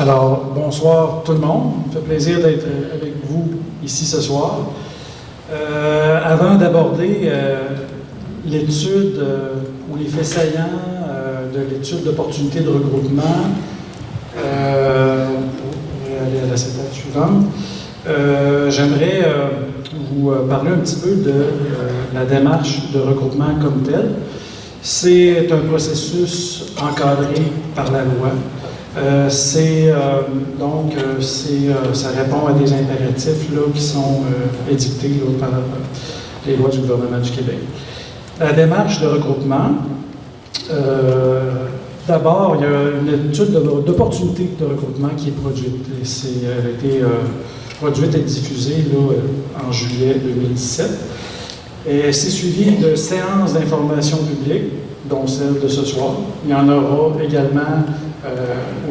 Alors, bonsoir tout le monde. Ça me fait plaisir d'être avec vous ici ce soir. Avant d'aborder l'étude ou les faits saillants de l'étude d'opportunité de regroupement, on va aller à la slide suivante, j'aimerais vous parler un petit peu de la démarche de regroupement comme telle. C'est un processus encadré par la loi. Ça répond à des impératifs là, qui sont édictés là, par les lois du gouvernement du Québec. La démarche de regroupement, d'abord, il y a une étude d'opportunité de regroupement qui est produite. Elle a été produite et diffusée là, en juillet 2017. Et c'est suivi de séances d'information publique, dont celle de ce soir. Il y en aura également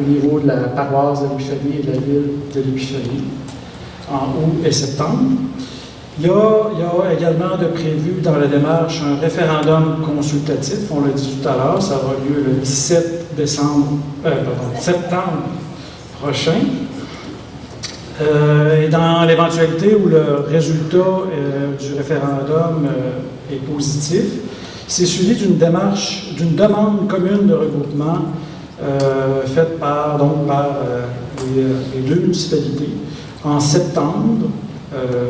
au niveau de la paroisse de l'Épiphanie et de la ville de l'Épiphanie, en août et septembre. Il y a également de prévu dans la démarche un référendum consultatif, on l'a dit tout à l'heure, ça aura lieu le 17 septembre prochain. Et dans l'éventualité où le résultat du référendum est positif, c'est suivi d'une demande commune de regroupement faite par les deux municipalités en septembre,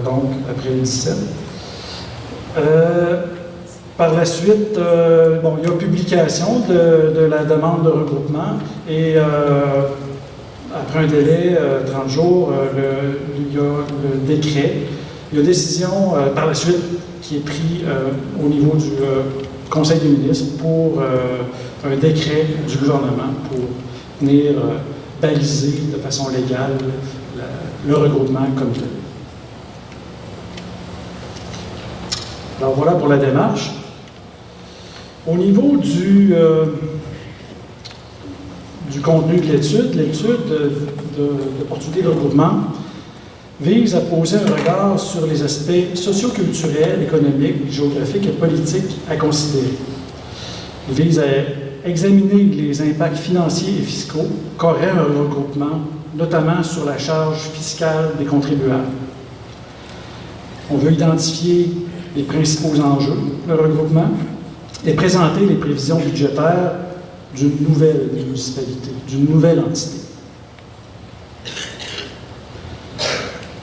donc après le 17. Par la suite, il y a publication de la demande de regroupement et après un délai, 30 jours, il y a le décret. Il y a une décision par la suite qui est prise au niveau du Conseil des ministres pour un décret du gouvernement pour venir baliser de façon légale le regroupement comme tel. Alors voilà pour la démarche. Au niveau du contenu de l'étude d'opportunité de regroupement vise à poser un regard sur les aspects socio-culturels, économiques, géographiques et politiques à considérer. Il vise à examiner les impacts financiers et fiscaux qu'aurait un regroupement, notamment sur la charge fiscale des contribuables. On veut identifier les principaux enjeux du regroupement et présenter les prévisions budgétaires d'une nouvelle municipalité, d'une nouvelle entité.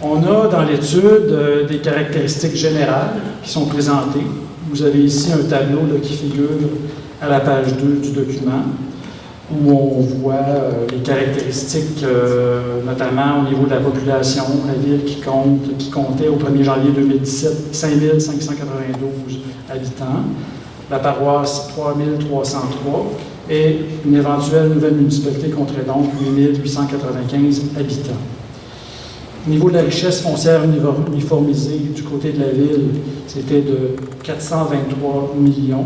On a dans l'étude des caractéristiques générales qui sont présentées. Vous avez ici un tableau là, qui figure à la page 2 du document, où on voit les caractéristiques, notamment au niveau de la population, la ville qui comptait au 1er janvier 2017 5592 habitants, la paroisse 3303, et une éventuelle nouvelle municipalité compterait donc 8895 habitants. Au niveau de la richesse foncière uniformisée du côté de la ville, c'était de 423 millions,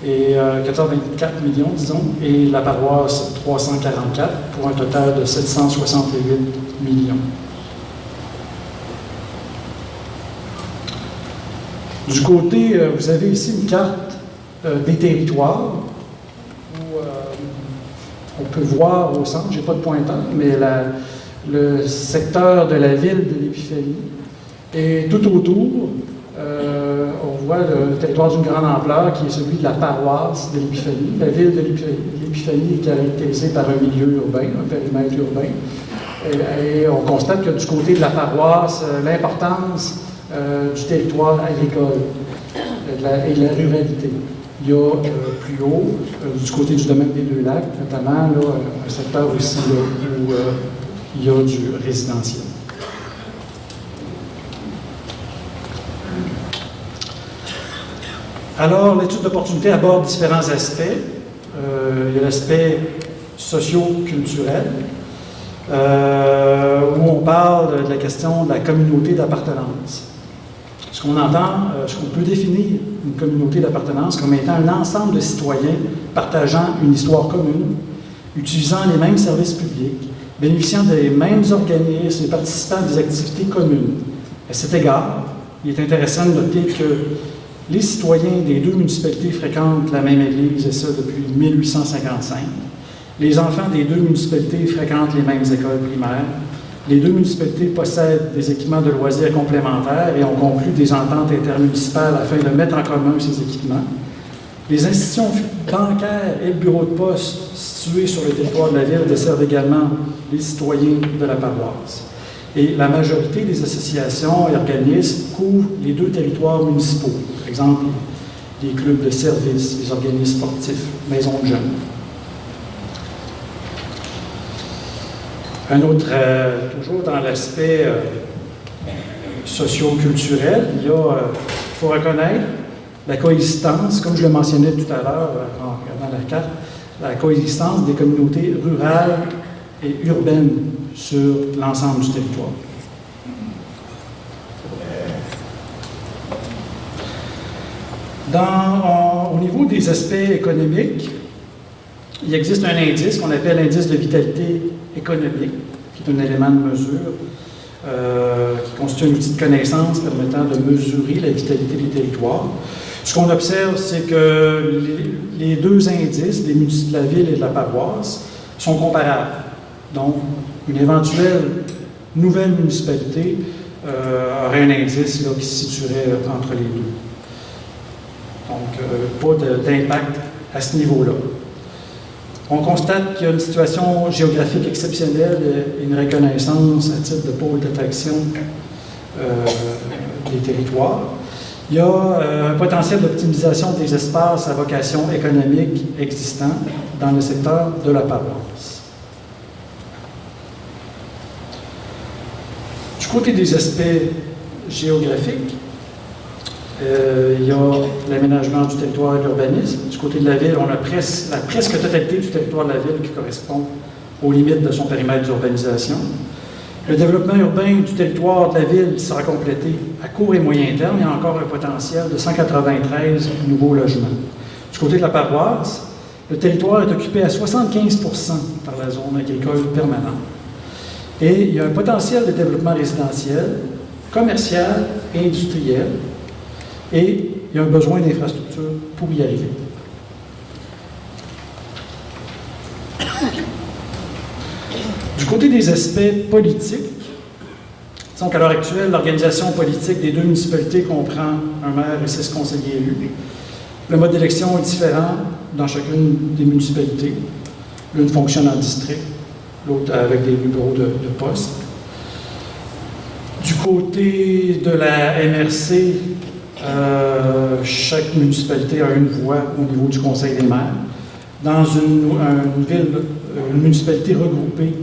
et 424 millions, disons, et la paroisse 344, pour un total de 768 millions. Du côté, vous avez ici une carte des territoires, où on peut voir au centre, je n'ai pas de pointeur, mais le secteur de la ville de l'Épiphanie. Et tout autour, on voit le territoire d'une grande ampleur qui est celui de la paroisse de l'Épiphanie. La ville de l'Épiphanie est caractérisée par un milieu urbain, un périmètre urbain. Et on constate que du côté de la paroisse, l'importance du territoire agricole et de la ruralité. Il y a plus haut, du côté du domaine des Deux Lacs, notamment là, un secteur aussi là, où il y a du résidentiel. Alors, l'étude d'opportunité aborde différents aspects. Il y a l'aspect socio-culturel, où on parle de la question de la communauté d'appartenance. Ce qu'on entend, ce qu'on peut définir une communauté d'appartenance comme étant un ensemble de citoyens partageant une histoire commune, utilisant les mêmes services publics, bénéficiant des mêmes organismes et participant à des activités communes. À cet égard, il est intéressant de noter que les citoyens des deux municipalités fréquentent la même église, et ça depuis 1855. Les enfants des deux municipalités fréquentent les mêmes écoles primaires. Les deux municipalités possèdent des équipements de loisirs complémentaires et ont conclu des ententes intermunicipales afin de mettre en commun ces équipements. Les institutions bancaires et le bureau de poste situés sur le territoire de la ville desservent également les citoyens de la paroisse. Et la majorité des associations et organismes couvrent les deux territoires municipaux. Par exemple, les clubs de services, les organismes sportifs, maisons de jeunes. Un autre, toujours dans l'aspect socio-culturel, il faut reconnaître la coexistence, comme je le mentionnais tout à l'heure en regardant la carte, la coexistence des communautés rurales et urbaines sur l'ensemble du territoire. Au niveau des aspects économiques, il existe un indice qu'on appelle l'indice de vitalité économique, qui est un élément de mesure qui constitue un outil de connaissance permettant de mesurer la vitalité des territoires. Ce qu'on observe, c'est que les deux indices, les municipalités de la ville et de la paroisse, sont comparables. Donc, une éventuelle nouvelle municipalité aurait un indice là, qui se situerait entre les deux. Donc, pas d'impact à ce niveau-là. On constate qu'il y a une situation géographique exceptionnelle et une reconnaissance à titre de pôle d'attraction des territoires. Il y a un potentiel d'optimisation des espaces à vocation économique existants dans le secteur de la paroisse. Du côté des aspects géographiques, il y a l'aménagement du territoire et l'urbanisme. Du côté de la ville, on a la presque totalité du territoire de la ville qui correspond aux limites de son périmètre d'urbanisation. Le développement urbain du territoire de la ville sera complété à court et moyen terme. Il y a encore un potentiel de 193 nouveaux logements. Du côté de la paroisse, le territoire est occupé à 75 % par la zone agricole permanente. Et il y a un potentiel de développement résidentiel, commercial et industriel. Et il y a un besoin d'infrastructures pour y arriver. Du côté des aspects politiques, disons qu'à l'heure actuelle, l'organisation politique des deux municipalités comprend un maire et 6 conseillers élus. Le mode d'élection est différent dans chacune des municipalités. L'une fonctionne en district, l'autre avec des bureaux de poste. Du côté de la MRC, chaque municipalité a une voix au niveau du conseil des maires. Dans une municipalité regroupée,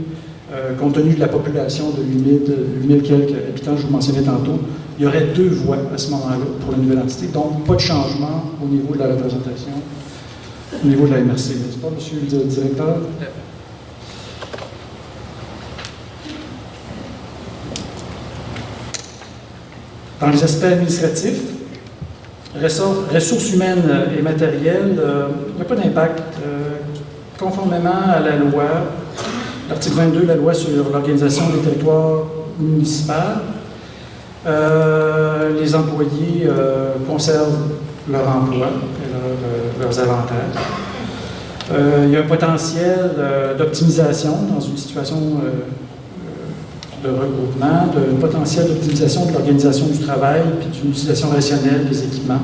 compte tenu de la population de 8000 quelques habitants, je vous mentionnais tantôt, il y aurait 2 voix à ce moment-là pour la nouvelle entité. Donc, pas de changement au niveau de la représentation, au niveau de la MRC. N'est-ce pas, monsieur le directeur? Dans les aspects administratifs, ressources humaines et matérielles, il n'y a pas d'impact. Conformément à la loi, l'article 22 de la loi sur l'organisation des territoires municipaux, les employés conservent leur emploi et leurs avantages. Il y a un potentiel d'optimisation dans une situation de regroupement, un potentiel d'optimisation de l'organisation du travail et d'une utilisation rationnelle des équipements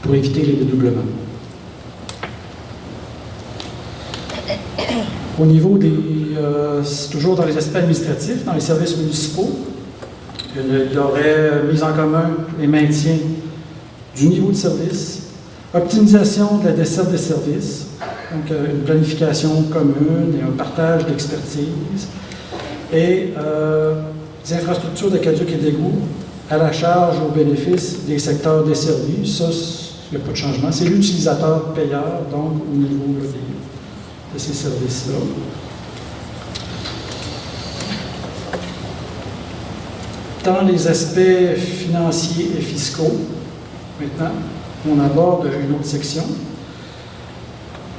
pour éviter les dédoublements. Au niveau toujours dans les aspects administratifs, dans les services municipaux, il y aurait mise en commun et maintien du niveau de service, optimisation de la desserte des services, donc une planification commune et un partage d'expertise, et des infrastructures d'aqueduc et d'égouts à la charge au bénéfice des secteurs desservis. Ça, il n'y a pas de changement. C'est l'utilisateur payeur, donc au niveau de ces services-là. Dans les aspects financiers et fiscaux, maintenant, on aborde une autre section.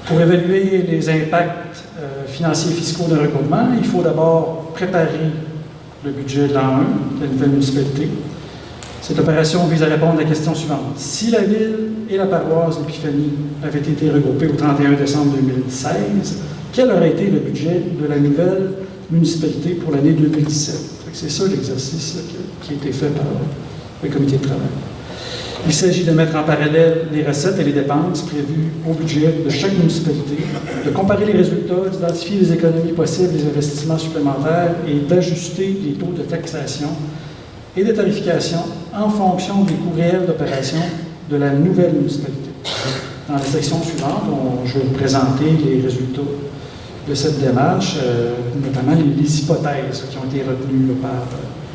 Pour évaluer les impacts financiers et fiscaux d'un regroupement, il faut d'abord préparer le budget de l'an 1 de la nouvelle municipalité. Cette opération vise à répondre à la question suivante. Si la ville et la paroisse d'Épiphanie avaient été regroupées au 31 décembre 2016, quel aurait été le budget de la nouvelle municipalité pour l'année 2017. C'est ça l'exercice qui a été fait par le comité de travail. Il s'agit de mettre en parallèle les recettes et les dépenses prévues au budget de chaque municipalité, de comparer les résultats, d'identifier les économies possibles, les investissements supplémentaires et d'ajuster les taux de taxation et de tarification en fonction des coûts réels d'opération de la nouvelle municipalité. Dans la section suivante, je vais vous présenter les résultats de cette démarche, notamment les hypothèses qui ont été retenues par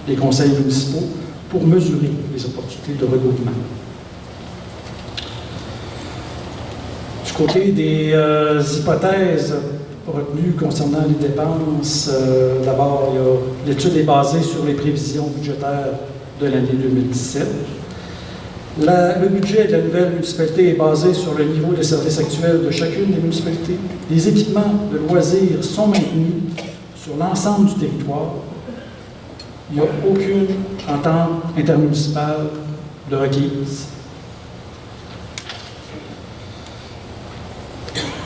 les conseils municipaux pour mesurer les opportunités de regroupement. Du côté des hypothèses retenues concernant les dépenses, d'abord, l'étude est basée sur les prévisions budgétaires de l'année 2017. Le budget de la nouvelle municipalité est basé sur le niveau de services actuel de chacune des municipalités. Les équipements de loisirs sont maintenus sur l'ensemble du territoire. Il n'y a aucune entente intermunicipale de requise.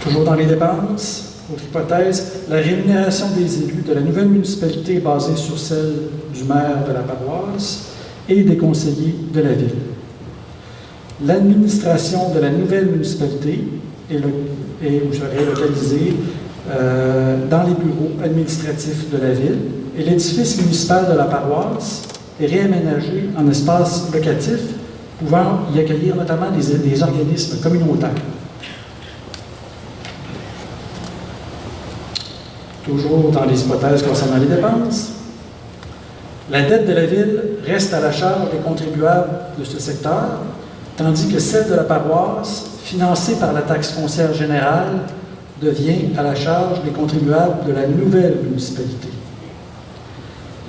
Toujours dans les dépenses, autre hypothèse, la rémunération des élus de la nouvelle municipalité est basée sur celle du maire de la paroisse et des conseillers de la ville. L'administration de la nouvelle municipalité est localisée dans les bureaux administratifs de la ville et l'édifice municipal de la paroisse est réaménagé en espace locatif pouvant y accueillir notamment des organismes communautaires. Toujours dans les hypothèses concernant les dépenses, la dette de la ville reste à la charge des contribuables de ce secteur, tandis que celle de la paroisse, financée par la taxe foncière générale, devient à la charge des contribuables de la nouvelle municipalité.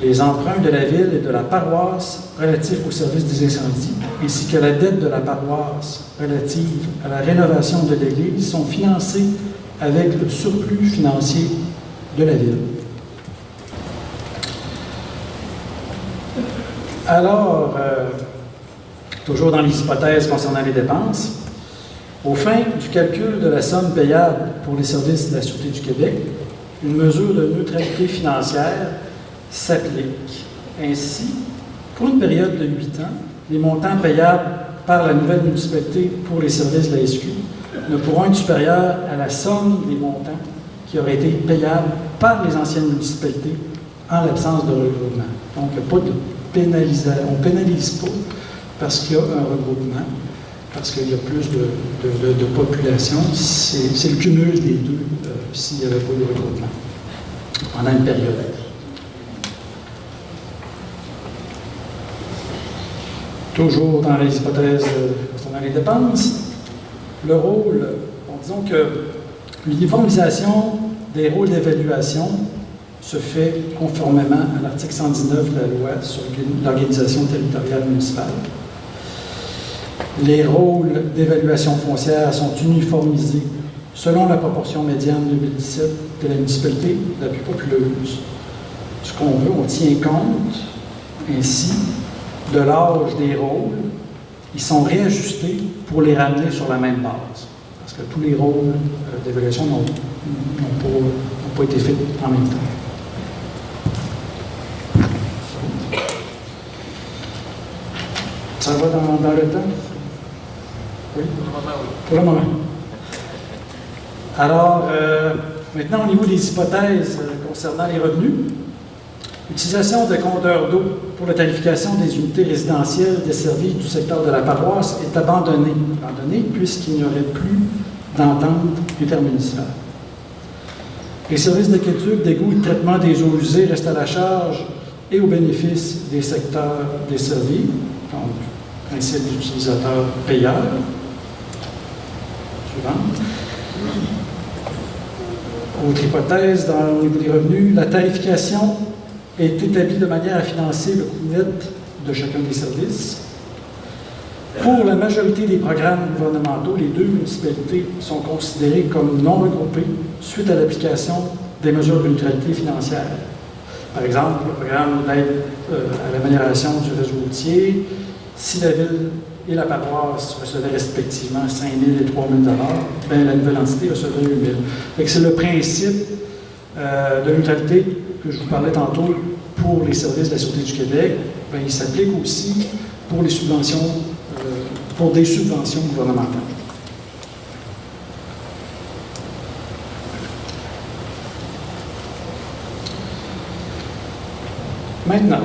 Les emprunts de la ville et de la paroisse relatifs au service des incendies, ainsi que la dette de la paroisse relative à la rénovation de l'église sont financés avec le surplus financier de la ville. Alors, toujours dans les hypothèses concernant les dépenses, aux fins du calcul de la somme payable pour les services de la Sûreté du Québec, une mesure de neutralité financière s'applique. Ainsi, pour une période de 8 ans, les montants payables par la nouvelle municipalité pour les services de la SQ ne pourront être supérieurs à la somme des montants qui auraient été payables par les anciennes municipalités en l'absence de regroupement. Donc, il n'y a pas de pénalisation. On ne pénalise pas parce qu'il y a un regroupement, parce qu'il y a plus de population. C'est le cumul des deux s'il n'y avait pas de regroupement pendant une période. Toujours dans les hypothèses concernant les dépenses, le rôle, disons que l'uniformisation des rôles d'évaluation se fait conformément à l'article 119 de la loi sur l'organisation territoriale municipale. Les rôles d'évaluation foncière sont uniformisés selon la proportion médiane 2017 de la municipalité la plus populeuse. Ce qu'on veut, on tient compte ainsi de l'âge des rôles. Ils sont réajustés pour les ramener sur la même base. Parce que tous les rôles d'évaluation n'ont pas été faits en même temps. Ça va dans le temps? Oui? Pour le moment. Alors, maintenant, au niveau des hypothèses concernant les revenus, l'utilisation de compteurs d'eau pour la tarification des unités résidentielles desservies du secteur de la paroisse est abandonnée puisqu'il n'y aurait plus d'entente intermunicipale. Les services d'aqueduc, d'égout et de traitement des eaux usées restent à la charge et au bénéfice des secteurs desservis, donc principe d'utilisateur payeur. Suivant. Autre hypothèse, au niveau des revenus, la tarification est établie de manière à financer le coût net de chacun des services. Pour la majorité des programmes gouvernementaux, les deux municipalités sont considérées comme non regroupées suite à l'application des mesures de neutralité financière. Par exemple, le programme d'aide à l'amélioration du réseau routier, si la ville et la paroisse recevaient respectivement 5 000 et 3 000 bien, la nouvelle entité recevrait 8 000. C'est le principe de neutralité que je vous parlais tantôt pour les services de la Sûreté du Québec. Bien, il s'applique aussi pour les subventions, pour des subventions gouvernementales. Maintenant,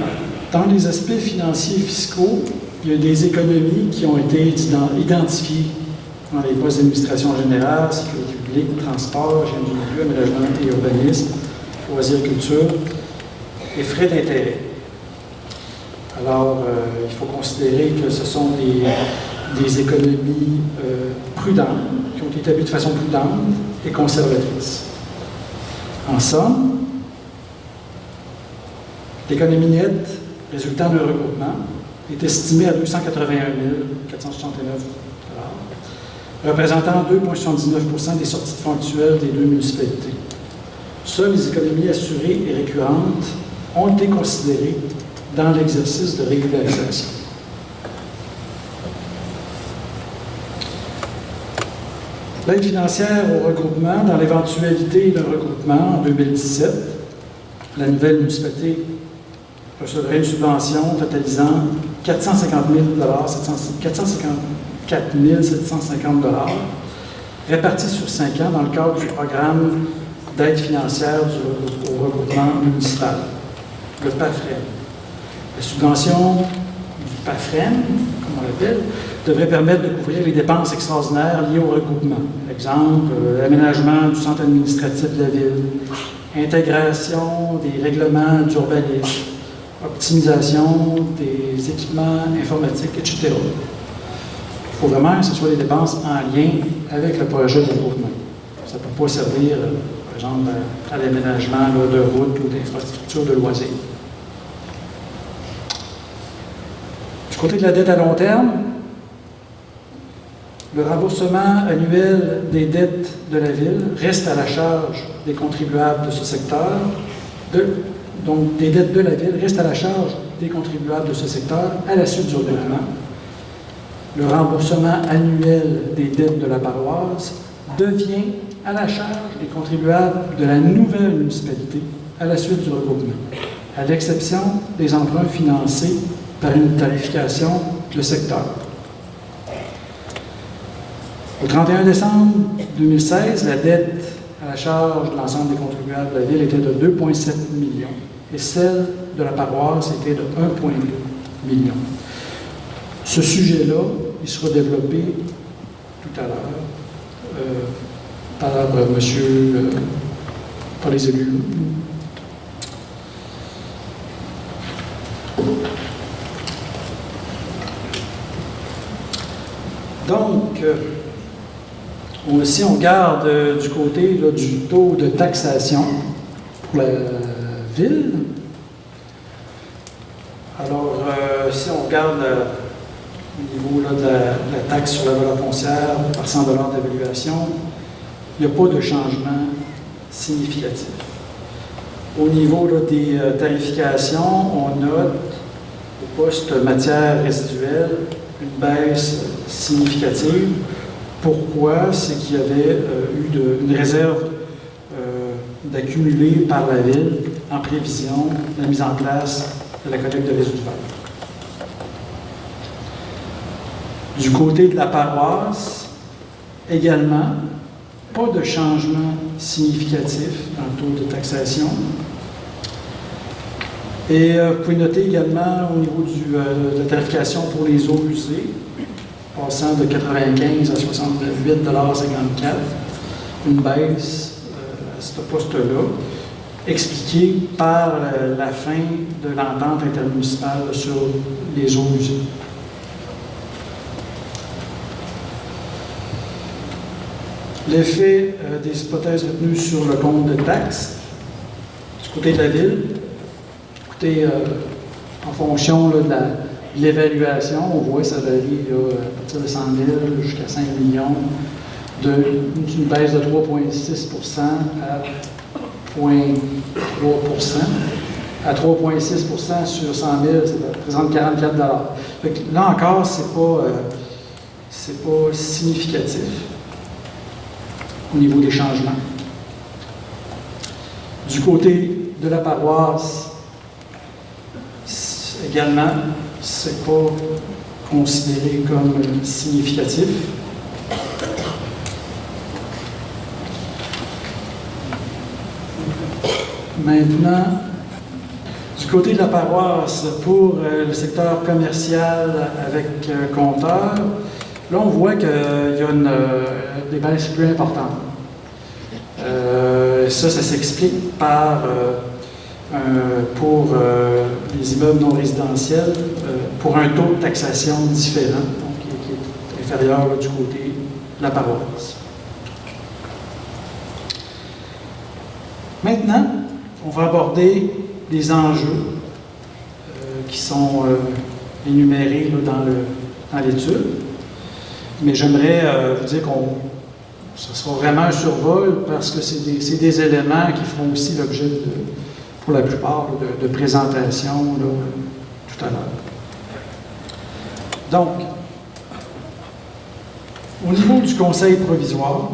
dans les aspects financiers et fiscaux, il y a des économies qui ont été identifiées dans les postes d'administration générale, sécurité publique, transport, hygiène du milieu, aménagement et urbanisme, loisirs et culture, et frais d'intérêt. Alors, il faut considérer que ce sont des économies prudentes, qui ont été établies de façon prudente et conservatrice. En somme, l'économie nette résultant d'un regroupement est estimée à 281 469 $, représentant 2,79 % des sorties de fonds actuelles des deux municipalités. Seules les économies assurées et récurrentes ont été considérées dans l'exercice de régularisation. L'aide financière au regroupement, dans l'éventualité d'un regroupement en 2017, la nouvelle municipalité recevrait une subvention totalisant 454 750 $, répartis sur 5 ans dans le cadre du programme d'aide financière au regroupement municipal, le PAFREM. La subvention du PAFREM, comme on l'appelle, devrait permettre de couvrir les dépenses extraordinaires liées au regroupement. Exemple, l'aménagement du centre administratif de la ville, intégration des règlements d'urbanisme, optimisation des équipements informatiques, etc. Il faut vraiment que ce soit des dépenses en lien avec le projet de regroupement. Ça ne peut pas servir, par exemple, à l'aménagement de routes ou d'infrastructures de loisirs. Du côté de la dette à long terme, le remboursement annuel des dettes de la Ville reste à la charge des contribuables de ce secteur. Donc, des dettes de la Ville restent à la charge des contribuables de ce secteur à la suite du regroupement. Le remboursement annuel des dettes de la paroisse devient à la charge des contribuables de la nouvelle municipalité à la suite du regroupement, à l'exception des emprunts financés par une tarification de secteur. Au 31 décembre 2016, la dette à la charge de l'ensemble des contribuables de la Ville était de 2,7 millions et celle de la paroisse était de 1,2 million. Ce sujet-là, il sera développé tout à l'heure par les élus. Donc, si on regarde du côté là, du taux de taxation pour la Ville, alors si on regarde au niveau là, de la taxe sur la valeur foncière par 100 $ d'évaluation, il n'y a pas de changement significatif. Au niveau là, des tarifications, on note au poste matière résiduelle une baisse significative. Pourquoi? C'est qu'il y avait eu une réserve d'accumuler par la Ville en prévision de la mise en place de la collecte de résidus verts. Du côté de la paroisse, également, pas de changement significatif dans le taux de taxation. Et vous pouvez noter également au niveau de la tarification pour les eaux usées, passant de 95 à 68,54 $, une baisse à ce poste-là, expliquée par la fin de l'entente intermunicipale sur les eaux usées. L'effet des hypothèses retenues sur le compte de taxes, du côté de la Ville, écoutez, en fonction là, de l'évaluation, on voit que ça varie là, à partir de 100 000 jusqu'à 5 millions, d'une baisse de 3,6 % à 0,3 %. à 3,6 % sur 100 000, ça représente 44 $. Fait que là encore, c'est pas significatif au niveau des changements. Du côté de la paroisse, également, c'est pas considéré comme significatif. Maintenant, du côté de la paroisse, pour le secteur commercial avec compteur, là, on voit qu'il y a des baisses plus importantes. Ça s'explique par, pour les immeubles non résidentiels, pour un taux de taxation différent, donc qui est inférieur là, du côté de la paroisse. Maintenant, on va aborder des enjeux qui sont énumérés là, dans l'étude. Mais j'aimerais vous dire ce sera vraiment un survol parce que c'est des éléments qui feront aussi l'objet, pour la plupart, de présentations là, tout à l'heure. Donc, au niveau du conseil provisoire,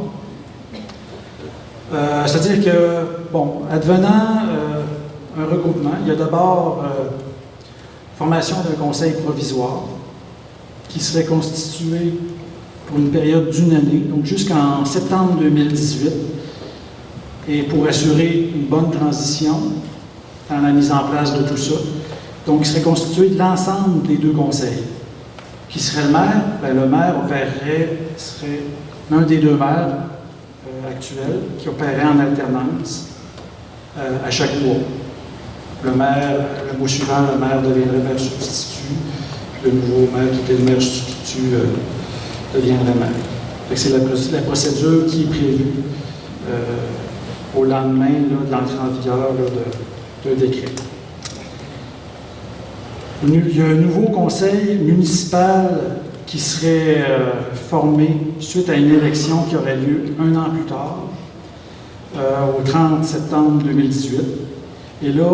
c'est-à-dire que, bon, advenant un regroupement, il y a d'abord formation d'un conseil provisoire qui serait constitué pour une période d'1 année, donc jusqu'en septembre 2018, et pour assurer une bonne transition dans la mise en place de tout ça. Donc, il serait constitué de l'ensemble des 2 conseils. Qui serait le maire? Bien, le maire serait l'un des 2 maires actuels qui opérait en alternance à chaque mois. Le mois suivant, le maire deviendrait maire substitut, puis le nouveau maire qui était le maire substitut deviendrait maire. C'est la procédure qui est prévue au lendemain là, de l'entrée en vigueur d'un décret. Il y a un nouveau conseil municipal qui serait formé suite à une élection qui aurait lieu 1 an plus tard, au 30 septembre 2018. Et là,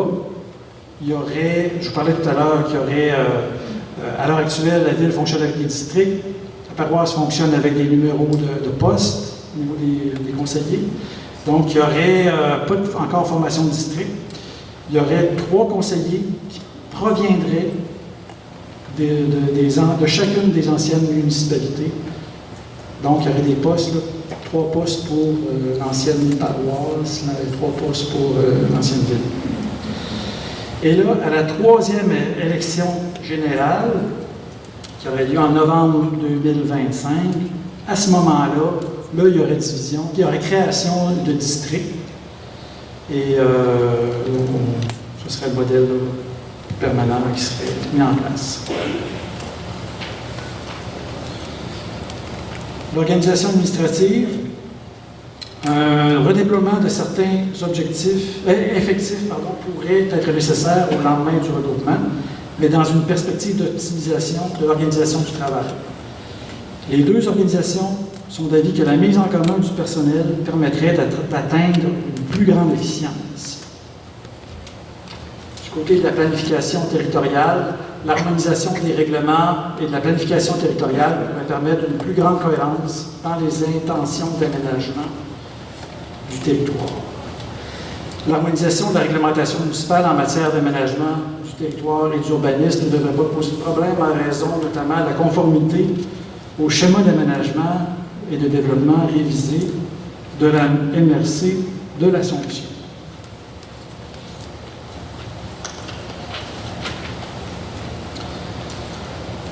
il y aurait, je vous parlais tout à l'heure, qu'il y aurait, à l'heure actuelle, la ville fonctionne avec des districts, la paroisse fonctionne avec des numéros de poste au niveau des conseillers. Donc, il n'y aurait pas encore formation de district. Il y aurait 3 conseillers qui proviendraient de chacune des anciennes municipalités. Donc, il y aurait des postes, là, 3 postes pour l'ancienne paroisse, 3 postes pour l'ancienne ville. Et là, à la 3e élection générale, qui aurait lieu en novembre 2025, à ce moment-là, il y aurait division, il y aurait création de districts. Et ce serait le modèle permanent qui serait mis en place. L'organisation administrative, un redéploiement de certains effectifs pourrait être nécessaire au lendemain du regroupement, mais dans une perspective d'optimisation de l'organisation du travail. Les 2 organisations sont d'avis que la mise en commun du personnel permettrait d'atteindre une plus grande efficience. Du côté de la planification territoriale, l'harmonisation des règlements et de la planification territoriale pourrait permettre une plus grande cohérence dans les intentions d'aménagement du territoire. L'harmonisation de la réglementation municipale en matière d'aménagement du territoire et d'urbanisme ne devrait pas poser de problème en raison notamment de la conformité au schéma d'aménagement et de développement révisé de la MRC de l'Assomption.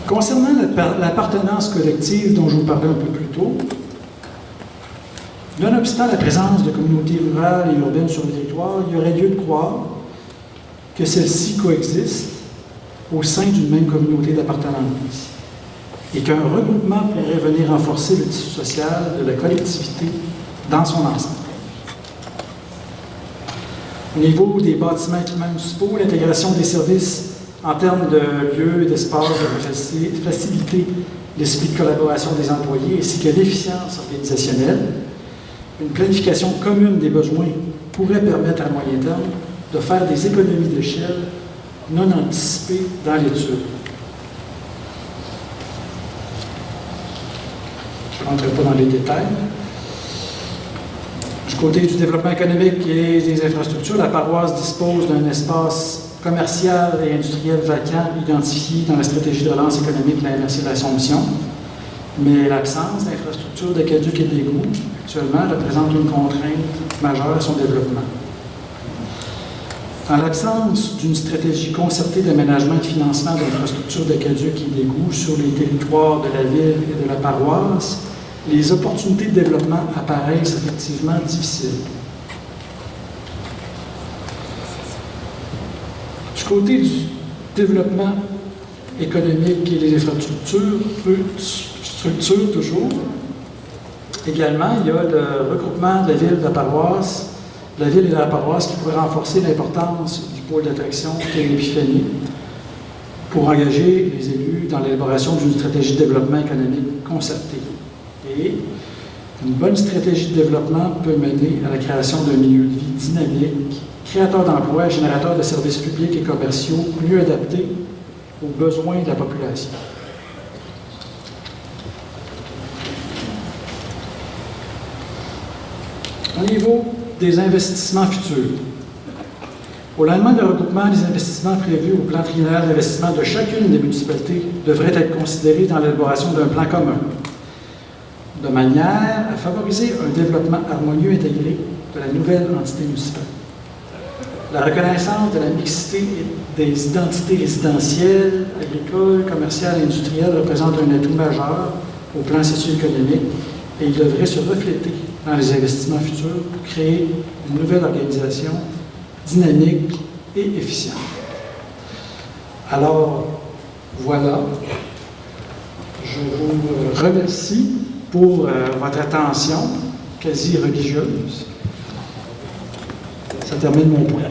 Concernant l'appartenance collective dont je vous parlais un peu plus tôt, nonobstant la présence de communautés rurales et urbaines sur le territoire, il y aurait lieu de croire que celles-ci coexistent au sein d'une même communauté d'appartenance et qu'un regroupement pourrait venir renforcer le tissu social de la collectivité dans son ensemble. Au niveau des bâtiments et équipements municipaux, l'intégration des services en termes de lieux et d'espaces de faciliter l'esprit de collaboration des employés ainsi que l'efficience organisationnelle, une planification commune des besoins pourrait permettre à moyen terme de faire des économies d'échelle non anticipées dans l'étude. Je ne rentrerai pas dans les détails. Du côté du développement économique et des infrastructures, la paroisse dispose d'un espace commercial et industriel vacant identifié dans la stratégie de relance économique de la MRC de l'Assomption, mais l'absence d'infrastructures d'aqueduc et d'égouts actuellement représente une contrainte majeure à son développement. En l'absence d'une stratégie concertée d'aménagement et de financement d'infrastructures d'aqueduc et d'égouts sur les territoires de la ville et de la paroisse, les opportunités de développement apparaissent effectivement difficiles. Du côté du développement économique et les infrastructures, toujours, également, il y a le regroupement de la ville et de la paroisse, qui pourrait renforcer l'importance du pôle d'attraction qu'est l'Épiphanie pour engager les élus dans l'élaboration d'une stratégie de développement économique concertée. Et une bonne stratégie de développement peut mener à la création d'un milieu de vie dynamique, créateur d'emplois, générateur de services publics et commerciaux mieux adaptés aux besoins de la population. Au niveau des investissements futurs, au lendemain du regroupement, les investissements prévus au plan triennal d'investissement de chacune des municipalités devraient être considérés dans l'élaboration d'un plan commun, de manière à favoriser un développement harmonieux et intégré de la nouvelle entité municipale. La reconnaissance de la mixité des identités résidentielles, agricoles, commerciales et industrielles représente un atout majeur au plan socio-économique et il devrait se refléter dans les investissements futurs pour créer une nouvelle organisation dynamique et efficiente. Alors, voilà. Je vous remercie pour votre attention quasi religieuse. Ça termine mon point.